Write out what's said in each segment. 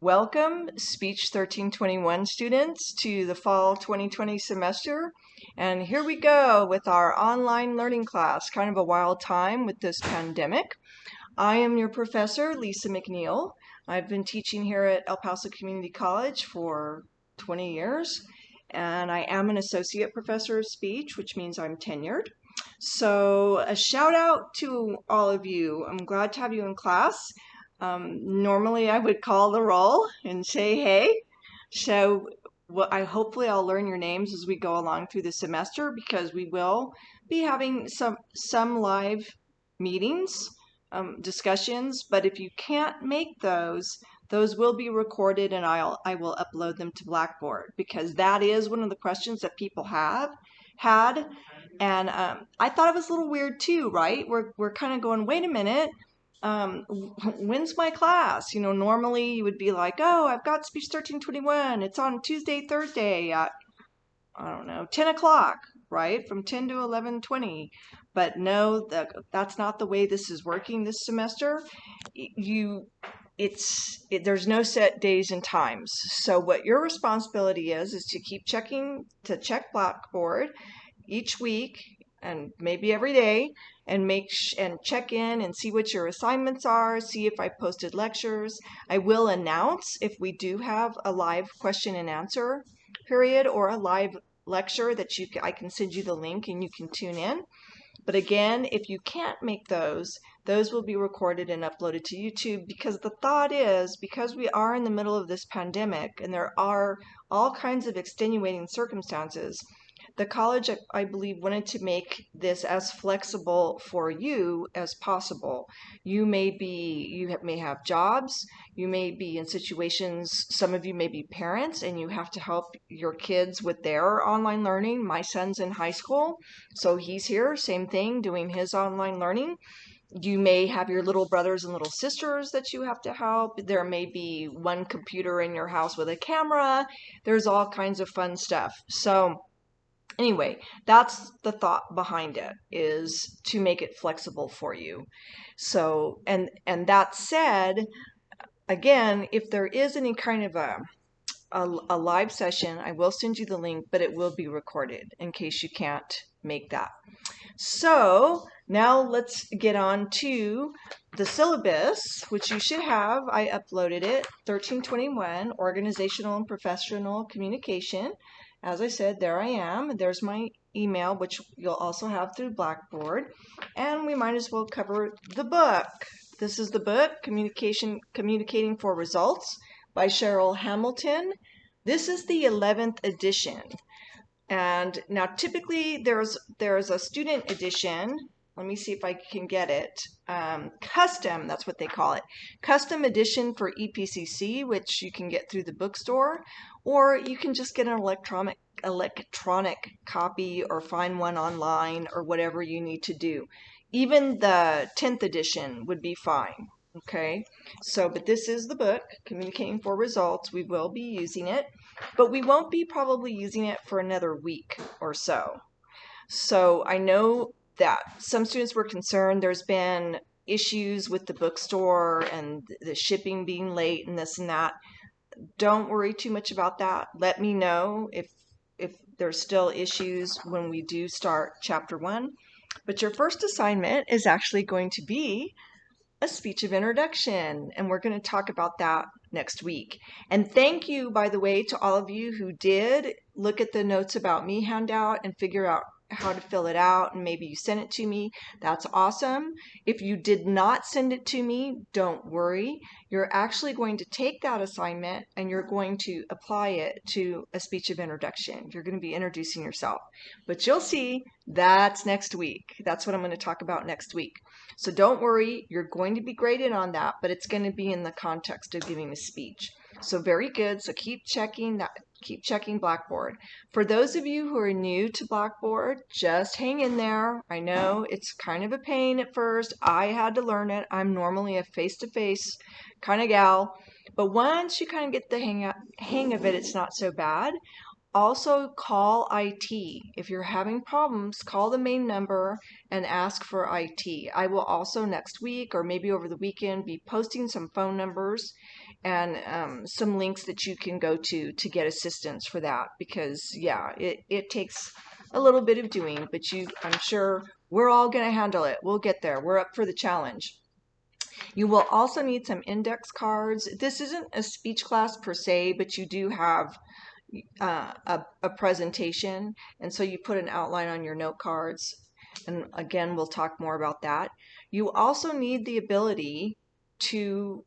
Welcome, Speech 1321 students, to the fall 2020 semester. And here we go with our online learning class. Kind of a wild time with this pandemic. I am your professor, Lisa McNeil. I've been teaching here at El Paso Community College for 20 years, and I am an associate professor of speech, which means I'm tenured. So a shout out to all of you. I'm glad to have you in class. Normally I would call the roll and say, hey. So hopefully I'll learn your names as we go along through the semester, because we will be having some live meetings, discussions, but if you can't make those will be recorded, and I will upload them to Blackboard, because that is one of the questions that people have had. And I thought it was a little weird too, right? We're kind of going, wait a minute, when's my class? Normally you would be like, oh, I've got Speech 1321. It's on Tuesday, Thursday at, I don't know, 10 o'clock, right? From 10 to 11:20. But no, that's not the way this is working this semester. There's no set days and times. So what your responsibility is to keep check Blackboard each week and maybe every day, and and check in and see what your assignments are, see if I posted lectures. I will announce if we do have a live question and answer period or a live lecture that I can send you the link and you can tune in. But again, if you can't make those will be recorded and uploaded to YouTube, because the thought is, because we are in the middle of this pandemic and there are all kinds of extenuating circumstances, the college, I believe, wanted to make this as flexible for you as possible. You may have jobs, you may be in situations, some of you may be parents and you have to help your kids with their online learning. My son's in high school, so he's here, same thing, doing his online learning. You may have your little brothers and little sisters that you have to help. There may be one computer in your house with a camera. There's all kinds of fun stuff. So anyway, that's the thought behind it, is to make it flexible for you. So, and that said, again, if there is any kind of a live session, I will send you the link, but it will be recorded in case you can't make that. So now let's get on to the syllabus, which you should have. I uploaded it, 1321, Organizational and Professional Communication. As I said, there I am. There's my email, which you'll also have through Blackboard. And we might as well cover the book. This is the book, Communicating for Results by Cheryl Hamilton. This is the 11th edition. And now typically there's a student edition. Let me see if I can get it. Custom, that's what they call it. Custom edition for EPCC, which you can get through the bookstore, or you can just get an electronic copy or find one online, or whatever you need to do. Even the 10th edition would be fine. Okay, so, but this is the book, Communicating for Results. We will be using it, but we won't be probably using it for another week or so. So I know that some students were concerned. There's been issues with the bookstore and the shipping being late and this and that. Don't worry too much about that. Let me know if there's still issues when we do start chapter 1. But your first assignment is actually going to be a speech of introduction, and we're going to talk about that next week. And thank you, by the way, to all of you who did look at the Notes About Me handout and figure out how to fill it out, and maybe you sent it to me. That's awesome. If you did not send it to me, don't worry. You're actually going to take that assignment and you're going to apply it to a speech of introduction. You're going to be introducing yourself. But you'll see, that's next week. That's what I'm going to talk about next week. So don't worry, you're going to be graded on that, but it's going to be in the context of giving a speech. So very good. So keep checking that. Keep checking Blackboard. For those of you who are new to Blackboard, just hang in there. I know it's kind of a pain at first. I had to learn it. I'm normally a face-to-face kind of gal, but once you kind of get the hang of it, it's not so bad. also call IT. If you're having problems, call the main number and ask for IT. I will also next week or maybe over the weekend be posting some phone numbers and some links that you can go to get assistance for that, because yeah, it takes a little bit of doing, but I'm sure we're all going to handle it. We'll get there. We're up for the challenge. You will also need some index cards. This isn't a speech class per se, but you do have a presentation, and so you put an outline on your note cards, and again we'll talk more about that. You also need the ability to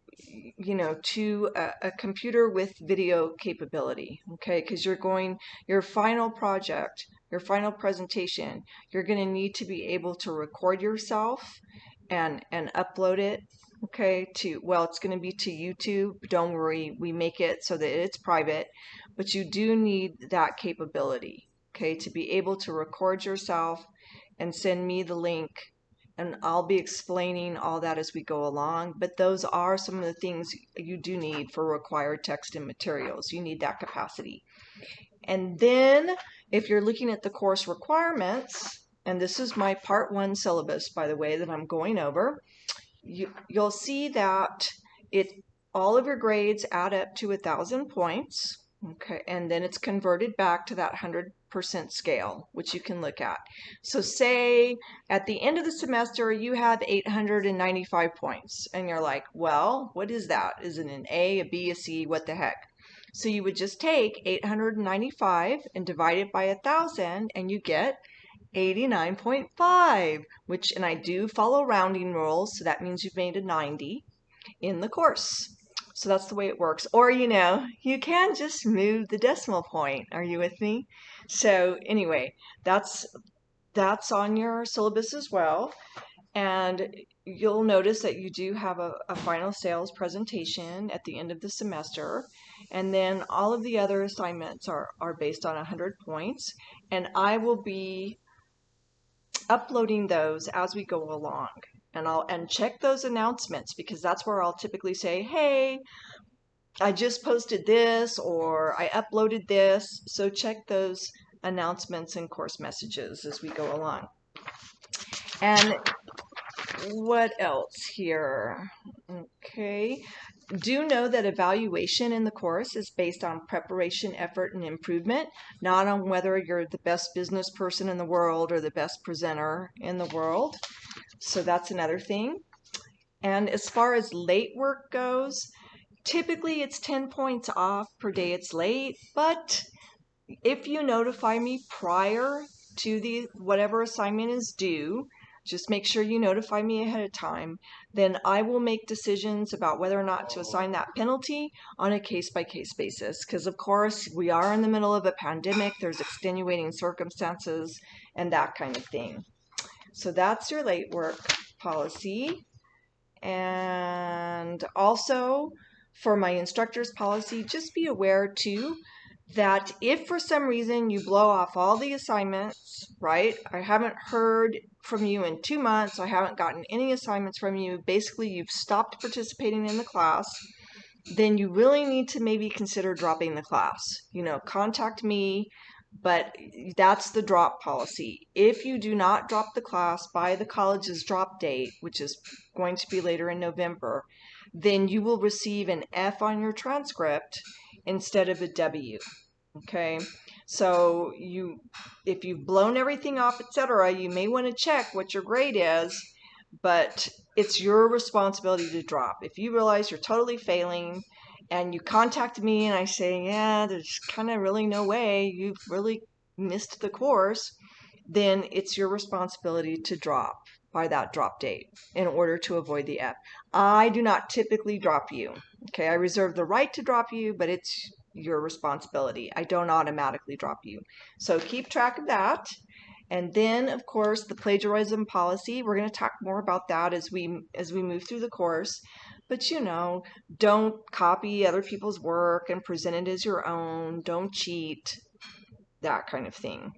a computer with video capability, okay, because your final project, your final presentation, you're going to need to be able to record yourself and upload it, okay, it's going to be to YouTube. Don't worry, we make it so that it's private, but you do need that capability, okay, to be able to record yourself and send me the link, and I'll be explaining all that as we go along. But those are some of the things you do need for required text and materials. You need that capacity. And then if you're looking at the course requirements, and this is my part 1 syllabus, by the way, that I'm going over, you'll see that all of your grades add up to 1,000 points, okay, and then it's converted back to that 100% scale, which you can look at. So say at the end of the semester you have 895 points, and you're like, well, what is that? Is it an A, a B, a C? What the heck? So you would just take 895 and divide it by 1,000, and you get 89.5, and I do follow rounding rules, so that means you've made a 90 in the course. So that's the way it works. Or, you can just move the decimal point. Are you with me? So anyway, that's on your syllabus as well. And you'll notice that you do have a final sales presentation at the end of the semester. And then all of the other assignments are based on 100 points. And I will be uploading those as we go along, and check those announcements, because that's where I'll typically say, hey, I just posted this, or I uploaded this. So check those announcements and course messages as we go along. And what else here? Okay. Do know that evaluation in the course is based on preparation, effort, and improvement, not on whether you're the best business person in the world or the best presenter in the world. So that's another thing. And as far as late work goes, typically it's 10 points off per day it's late, but if you notify me prior to whatever assignment is due, just make sure you notify me ahead of time, then I will make decisions about whether or not to assign that penalty on a case-by-case basis. Because, of course, we are in the middle of a pandemic, there's extenuating circumstances and that kind of thing. So that's your late work policy. And also, for my instructor's policy, just be aware, too, that if for some reason you blow off all the assignments, right? I haven't heard from you in 2 months. I haven't gotten any assignments from you. Basically, you've stopped participating in the class. Then you really need to maybe consider dropping the class. Contact me, but that's the drop policy. If you do not drop the class by the college's drop date, which is going to be later in November, then you will receive an F on your transcript instead of a W. Okay, so if you've blown everything off, etc., you may want to check what your grade is, but it's your responsibility to drop. If you realize you're totally failing and you contact me and I say, yeah, there's kind of really no way, you've really missed the course, then it's your responsibility to drop by that drop date in order to avoid the F. I do not typically drop you. Okay, I reserve the right to drop you, but it's your responsibility. I don't automatically drop you. So keep track of that. And then, of course, the plagiarism policy. We're going to talk more about that as we move through the course. But don't copy other people's work and present it as your own. Don't cheat. That kind of thing.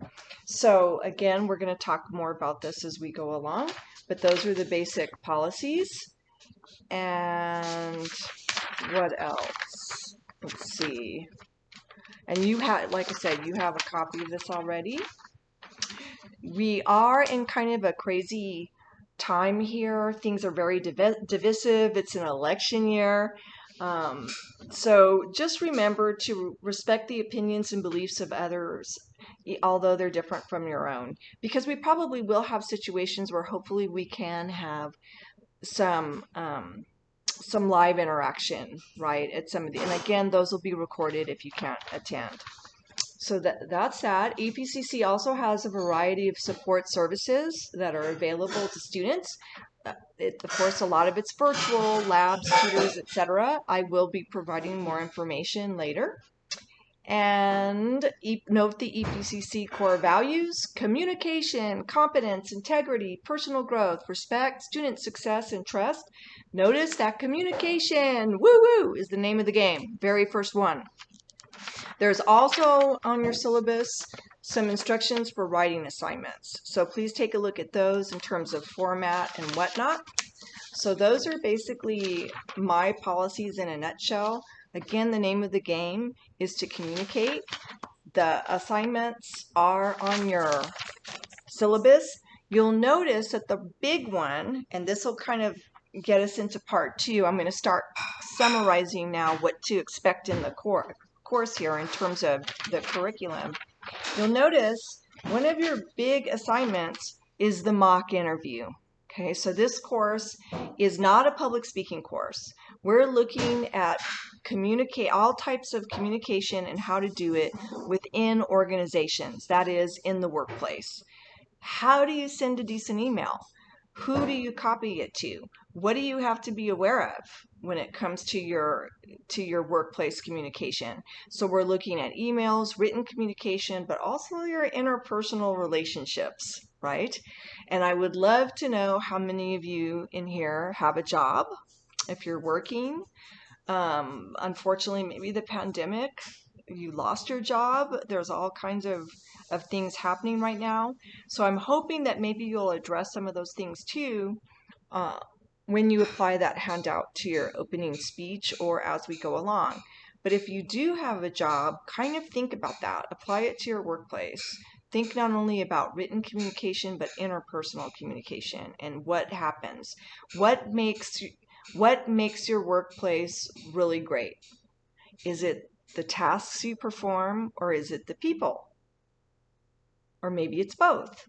So again, we're going to talk more about this as we go along. But those are the basic policies. And what else? Let's see. And you have, like I said, you have a copy of this already. We are in kind of a crazy time here. Things are very divisive. It's an election year. Um, so just remember to respect the opinions and beliefs of others, although they're different from your own, because we probably will have situations where hopefully we can have some live interaction, right? At some of the, and again, those will be recorded if you can't attend. So that's that. EPCC also has a variety of support services that are available to students. Of course, a lot of it's virtual, labs, tutors, etc. I will be providing more information later. And note the EPCC core values: communication, competence, integrity, personal growth, respect, student success, and trust. Notice that communication, woo-woo, is the name of the game. Very first one. There's also on your syllabus some instructions for writing assignments. So please take a look at those in terms of format and whatnot. So those are basically my policies in a nutshell. Again, the name of the game is to communicate. The assignments are on your syllabus. You'll notice that the big one, and this will kind of get us into part 2, I'm going to start summarizing now what to expect in the course here in terms of the curriculum. You'll notice one of your big assignments is the mock interview. Okay, so this course is not a public speaking course. We're looking at all types of communication and how to do it within organizations, that is, in the workplace. How do you send a decent email? Who do you copy it to? What do you have to be aware of when it comes to your workplace communication? So we're looking at emails, written communication, but also your interpersonal relationships, right? And I would love to know how many of you in here have a job, if you're working. Unfortunately, maybe the pandemic, you lost your job. There's all kinds of things happening right now. So I'm hoping that maybe you'll address some of those things too when you apply that handout to your opening speech or as we go along. But if you do have a job, kind of think about that. Apply it to your workplace. Think not only about written communication, but interpersonal communication and what happens. What makes your workplace really great? Is it the tasks you perform, or is it the people? Or maybe it's both.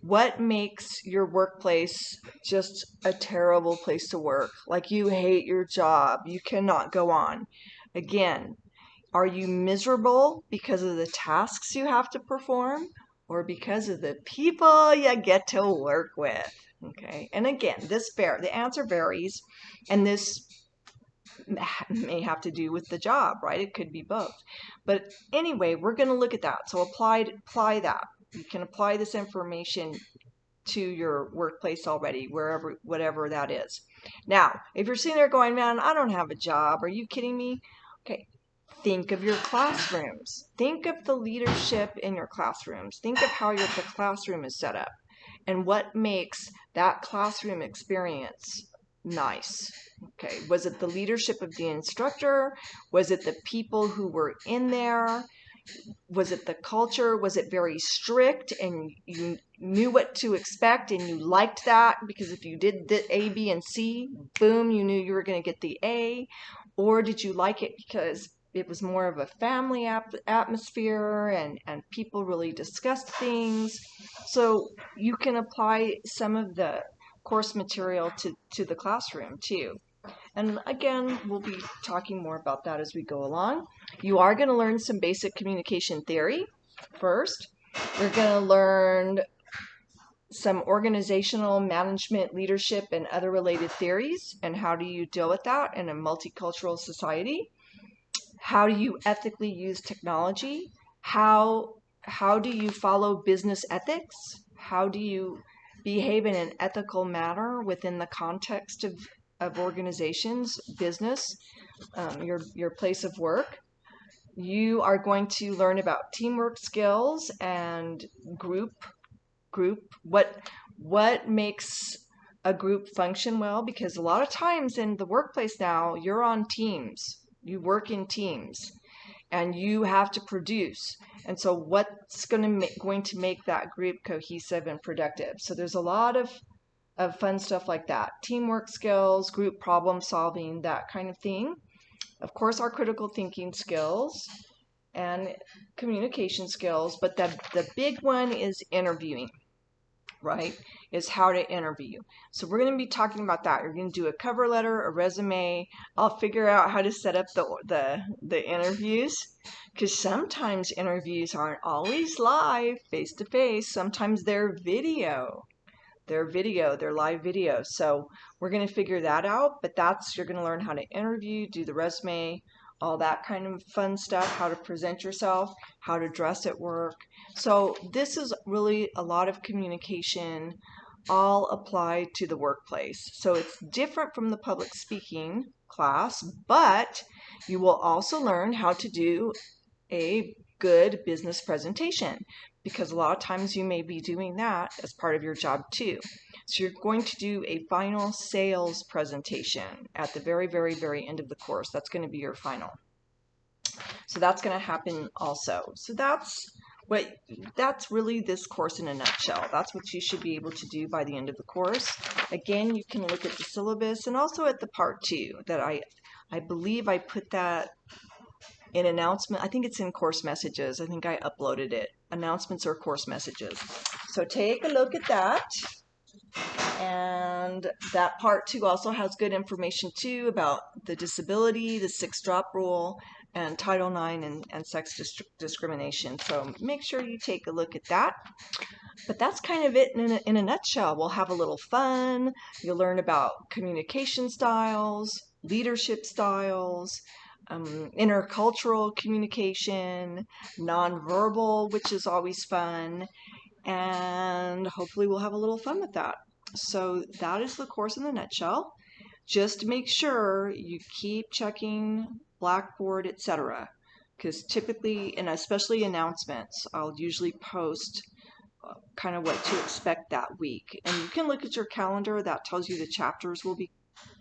What makes your workplace just a terrible place to work? Like you hate your job, you cannot go on. Again, are you miserable because of the tasks you have to perform, or because of the people you get to work with? Okay, and again, the answer varies, and this may have to do with the job, right? It could be both. But anyway, we're going to look at that. So apply that. You can apply this information to your workplace already, whatever that is. Now, if you're sitting there going, man, I don't have a job. Are you kidding me? Okay. Think of your classrooms. Think of the leadership in your classrooms. Think of how the classroom is set up and what makes that classroom experience nice. Okay, was it the leadership of the instructor? Was it the people who were in there? Was it the culture? Was it very strict and you knew what to expect and you liked that because if you did the A, B, and C, boom, you knew you were going to get the A? Or did you like it because it was more of a family atmosphere and people really discussed things? So you can apply some of the course material to the classroom too. And again, we'll be talking more about that as we go along. You are going to learn some basic communication theory first. You're going to learn some organizational management, leadership, and other related theories, and how do you deal with that in a multicultural society. How do you ethically use technology? How do you follow business ethics? How do you behave in an ethical manner within the context of organizations, business, your place of work? You are going to learn about teamwork skills and group. What makes a group function well? Because a lot of times in the workplace now, you're on teams. You work in teams. and you have to produce. And so what's going to make that group cohesive and productive? So there's a lot of fun stuff like that. Teamwork skills, group problem solving, that kind of thing. Of course, our critical thinking skills and communication skills, but the big one is interviewing, right? Is how to interview. So we're going to be talking about that. You're going to do a cover letter, a resume. I'll figure out how to set up the interviews, because sometimes interviews aren't always live, face to face. Sometimes they're video. They're live video. So we're going to figure that out, but you're going to learn how to interview, do the resume, all that kind of fun stuff, how to present yourself, how to dress at work. So this is really a lot of communication, all applied to the workplace. So it's different from the public speaking class, but you will also learn how to do a good business presentation, because a lot of times you may be doing that as part of your job too. So you're going to do a final sales presentation at the very, very, very end of the course. That's going to be your final. So that's going to happen also. So that's really this course in a nutshell. That's what you should be able to do by the end of the course. Again, you can look at the syllabus and also at the part 2 that I believe I put that in announcement. I think it's in course messages. I think I uploaded it. Announcements or course messages. So take a look at that. And that part 2 also has good information too about the disability, the 6-drop rule, and Title IX and sex discrimination. So make sure you take a look at that. But that's kind of it in a nutshell. We'll have a little fun. You'll learn about communication styles, leadership styles, intercultural communication, nonverbal, which is always fun, and hopefully we'll have a little fun with that. So that is the course in a nutshell. Just make sure you keep checking Blackboard, etc., because typically, and especially announcements, I'll usually post kind of what to expect that week. And you can look at your calendar. That tells you the chapters we'll be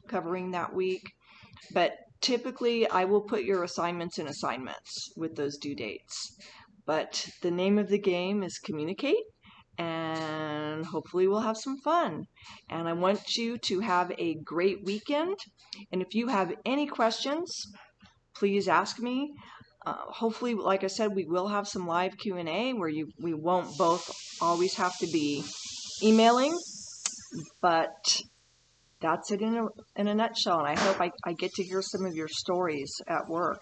covering that week. But typically, I will put your assignments in assignments with those due dates. But the name of the game is communicate, and hopefully we'll have some fun. And I want you to have a great weekend. And if you have any questions, please ask me. Hopefully, like I said, we will have some live Q&A where we won't both always have to be emailing, but that's it in a nutshell, and I hope I get to hear some of your stories at work.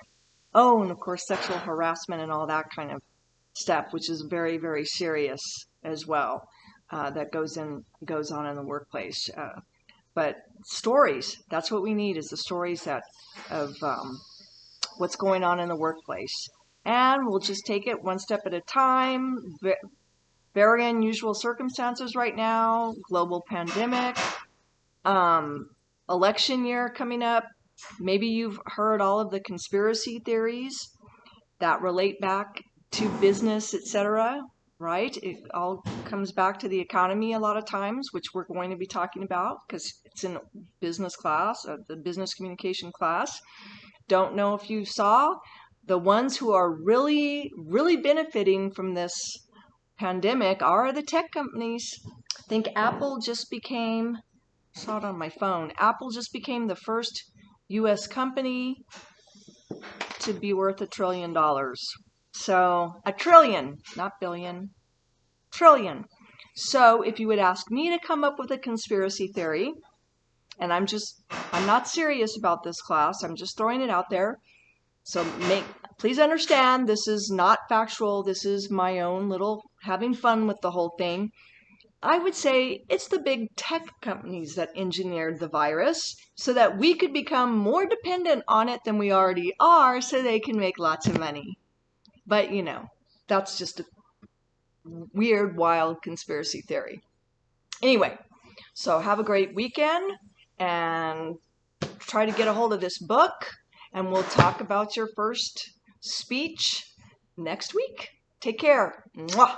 Oh, and of course, sexual harassment and all that kind of stuff, which is very, very serious as well, that goes on in the workplace. But stories, that's what we need, is the stories of what's going on in the workplace. And we'll just take it one step at a time. Very unusual circumstances right now, global pandemic. Election year coming up. Maybe you've heard all of the conspiracy theories that relate back to business, etc., right? It all comes back to the economy a lot of times, which we're going to be talking about because it's in business class, the business communication class. Don't know if you saw, the ones who are really, really benefiting from this pandemic are the tech companies. I think Apple just became, saw it on my phone, Apple just became the first U.S. company to be worth $1 trillion. So, $1 trillion, not billion, trillion. So, if you would ask me to come up with a conspiracy theory, and I'm not serious about this class, I'm just throwing it out there. So please understand, this is not factual, this is my own little having fun with the whole thing. I would say it's the big tech companies that engineered the virus so that we could become more dependent on it than we already are so they can make lots of money. But, you know, that's just a weird, wild conspiracy theory. Anyway, so have a great weekend and try to get a hold of this book, and we'll talk about your first speech next week. Take care. Mwah.